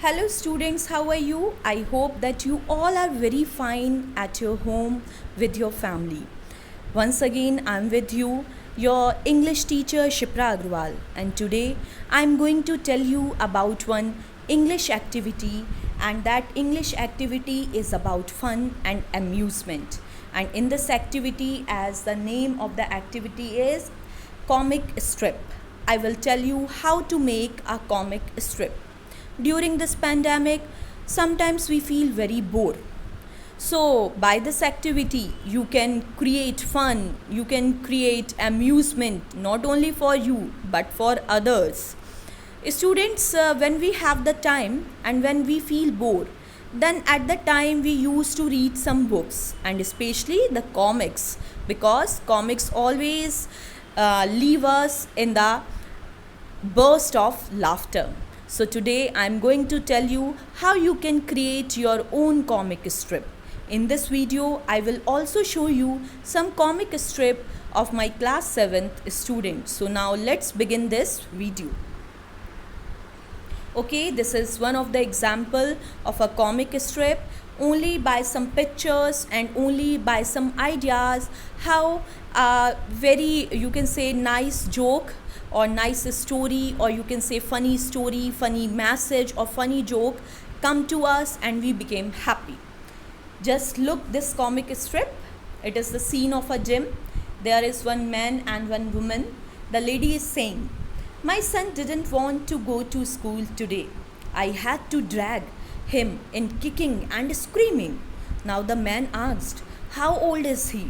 Hello students, how are you? I hope that you all are very fine at your home with your family. Once again, I'm with you, your English teacher Shipra Agrawal, and today I'm going to tell you about one English activity, and that English activity is about fun and amusement. And in this activity, as the name of the activity is comic strip, I will tell you how to make a comic strip. During this pandemic, sometimes we feel very bored. So, by this activity, you can create fun, you can create amusement not only for you but for others. Students, when we have the time and when we feel bored, then at the time we used to read some books, and especially the comics, because comics always leave us in the burst of laughter. So today I'm going to tell you how you can create your own comic strip. In this video, I will also show you some comic strip of my class 7th student. So now let's begin this video. Okay, this is one of the example of a comic strip. Only by some pictures and only by some ideas how a very, you can say, nice joke or nice story, or you can say funny story, funny message or funny joke come to us and we became happy. Just look this comic strip. It is the scene of a gym. There is one man and one woman. The lady is saying, "My son didn't want to go to school today. I had to drag him in kicking and screaming." Now the man asked, "How old is he?"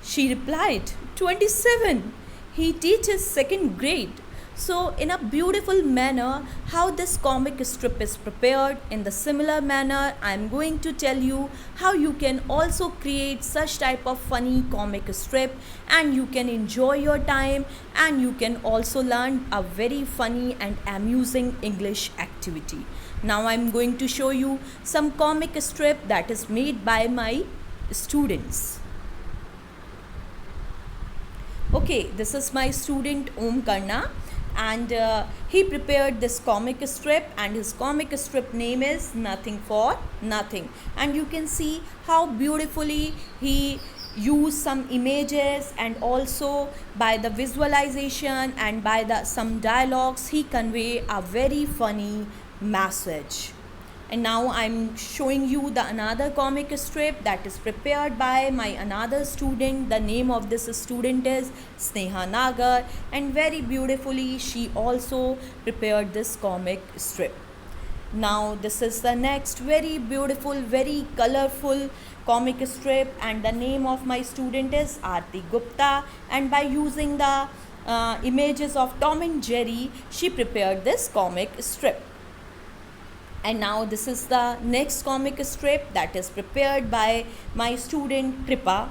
She replied, 27. He teaches second grade. So, in a beautiful manner, how this comic strip is prepared, in the similar manner, I am going to tell you how you can also create such type of funny comic strip, and you can enjoy your time, and you can also learn a very funny and amusing English activity. Now, I am going to show you some comic strip that is made by my students. Okay, this is my student Om Karna, and he prepared this comic strip, and his comic strip name is Nothing for Nothing. And you can see how beautifully he used some images, and also by the visualization and by the some dialogues he convey a very funny message. And now I'm showing you the another comic strip that is prepared by my another student. The name of this student is Sneha Nagar, and very beautifully she also prepared this comic strip. Now this is the next very beautiful, very colorful comic strip, and the name of my student is Aarti Gupta, and by using the images of Tom and Jerry, she prepared this comic strip. And now this is the next comic strip that is prepared by my student Kripa.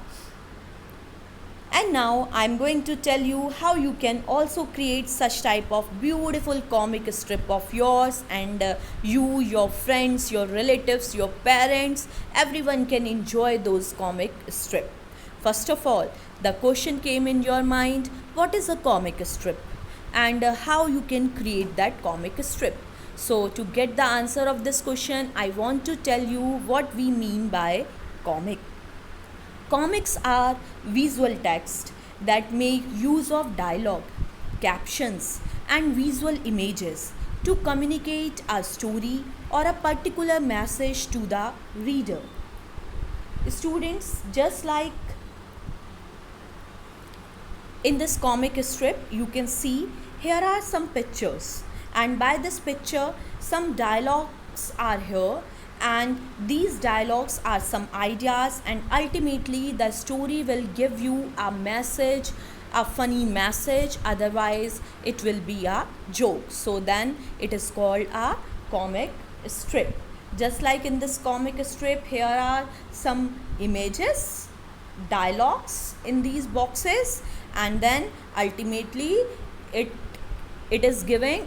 And now I'm going to tell you how you can also create such type of beautiful comic strip of yours, and you, your friends, your relatives, your parents, everyone can enjoy those comic strip. First of all, the question came in your mind, what is a comic strip, and how you can create that comic strip. So to get the answer of this question, I want to tell you what we mean by comic. Comics are visual text that make use of dialogue, captions, and visual images to communicate a story or a particular message to the reader. Students, just like in this comic strip, you can see here are some pictures, and by this picture some dialogues are here, and these dialogues are some ideas, and ultimately the story will give you a message, a funny message, otherwise it will be a joke. So then it is called a comic strip. Just like in this comic strip, here are some images, dialogues in these boxes, and then ultimately it is giving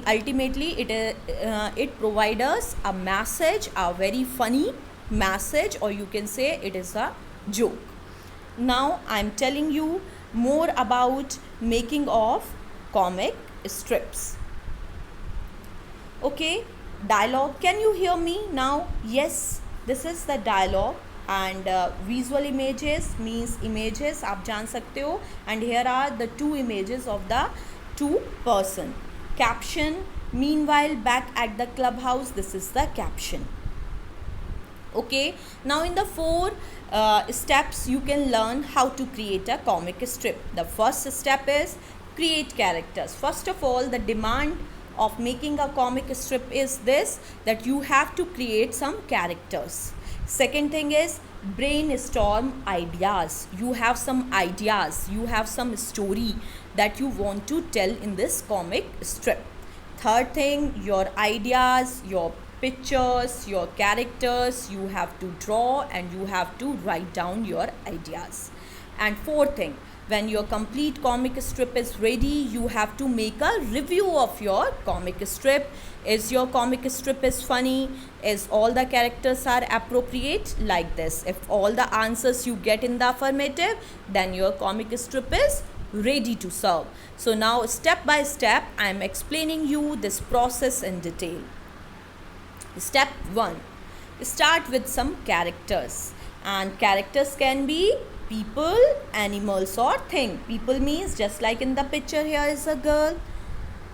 ultimately it provides us a message, a very funny message, or you can say it is a joke. Now I'm telling you more about making of comic strips. Okay, Dialogue, can you hear me now? Yes, this is the dialogue. And visual images means images आप जान सकते हो. And here are the two images of the two person. Caption, meanwhile back at the clubhouse, this is the caption. Okay, now in the four steps you can learn how to create a comic strip. The first step is create characters. First of all, the demand of making a comic strip is this, that you have to create some characters. Second thing is brainstorm ideas. You have some ideas, you have some story that you want to tell in this comic strip. Third thing, your ideas, your pictures, your characters, you have to draw and you have to write down your ideas. And fourth thing, when your complete comic strip is ready, you have to make a review of your comic strip. Is your comic strip is funny? Is all the characters are appropriate? Like this. If all the answers you get in the affirmative, then your comic strip is ready to serve. So now step by step I am explaining you this process in detail. Step 1, start with some characters, and characters can be people, animals or thing. People means just like in the picture here is a girl,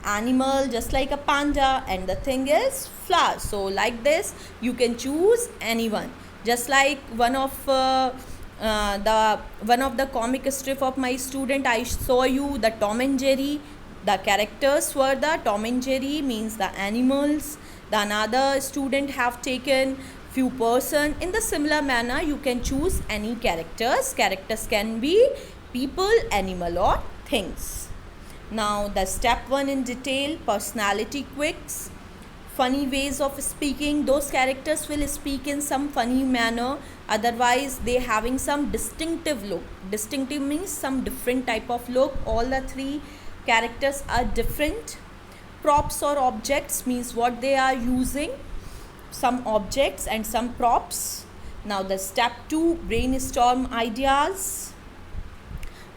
animal just like a panda, and the thing is flower. So like this you can choose anyone. Just like one of the comic strip of my student, I saw you the Tom and Jerry. The characters were the Tom and Jerry means the animals. The another student have taken few person. In the similar manner you can choose any characters. Characters can be people, animal or things. Now the step 1 in detail, personality quirks, funny ways of speaking. Those characters will speak in some funny manner, otherwise they having some distinctive look. Distinctive means some different type of look. All the three characters are different. Props or objects means what they are using, some objects and some props. Now the step 2, brainstorm ideas.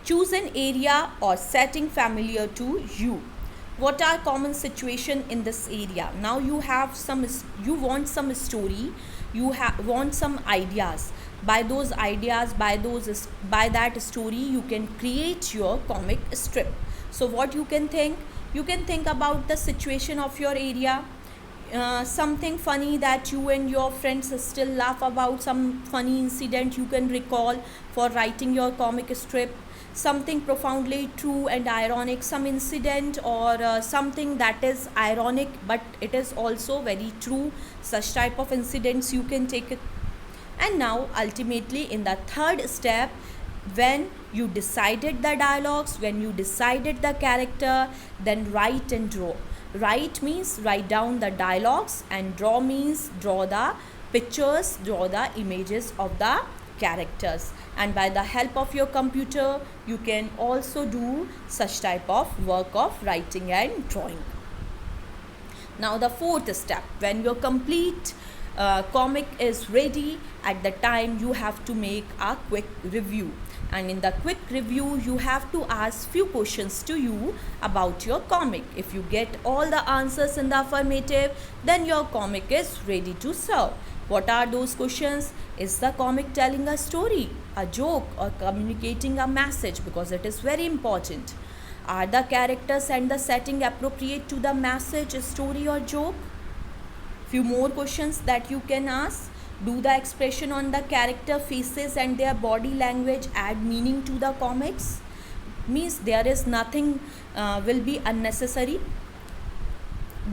Choose an area or setting familiar to you. What are common situation in this area? Now you have some, you want some story, you want some ideas. By those ideas, by that story you can create your comic strip. So what you can think? You can think about the situation of your area, something funny that you and your friends still laugh about, some funny incident you can recall for writing your comic strip, something profoundly true and ironic, some incident or something that is ironic but it is also very true. Such type of incidents you can take it. And now ultimately in the third step, when you decided the dialogues, when you decided the character, then write and draw. Write means write down the dialogues, and draw means draw the pictures, draw the images of the characters. And by the help of your computer you can also do such type of work of writing and drawing. Now the fourth step, when your complete comic is ready, at the time you have to make a quick review. And in the quick review you have to ask few questions to you about your comic. If you get all the answers in the affirmative, then your comic is ready to serve. What are those questions? Is the comic telling a story, a joke or communicating a message? Because it is very important. Are the characters and the setting appropriate to the message, story or joke? Few more questions that you can ask. Do the expression on the character faces and their body language add meaning to the comics? Means there is nothing will be unnecessary.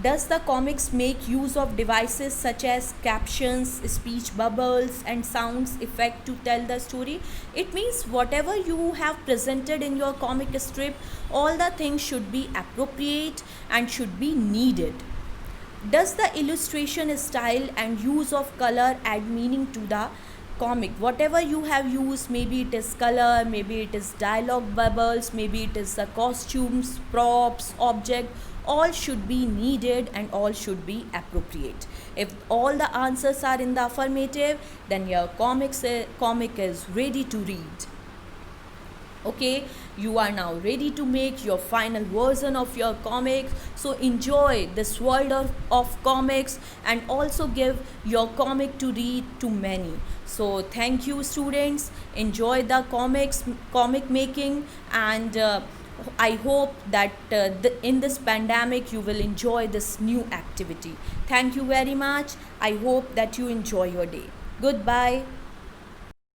Does the comics make use of devices such as captions, speech bubbles and sounds effect to tell the story? It means whatever you have presented in your comic strip, all the things should be appropriate and should be needed. Does the illustration style and use of color add meaning to the comic? Whatever you have used, maybe it is color, maybe it is dialogue bubbles, maybe it is the costumes, props, object, all should be needed and all should be appropriate. If all the answers are in the affirmative, then your comic is ready to read. Okay, you are now ready to make your final version of your comics, so enjoy this world of comics and also give your comic to read to many. So thank you students, enjoy the comic making, and I hope that in this pandemic you will enjoy this new activity. Thank you very much. I hope that you enjoy your day. Goodbye.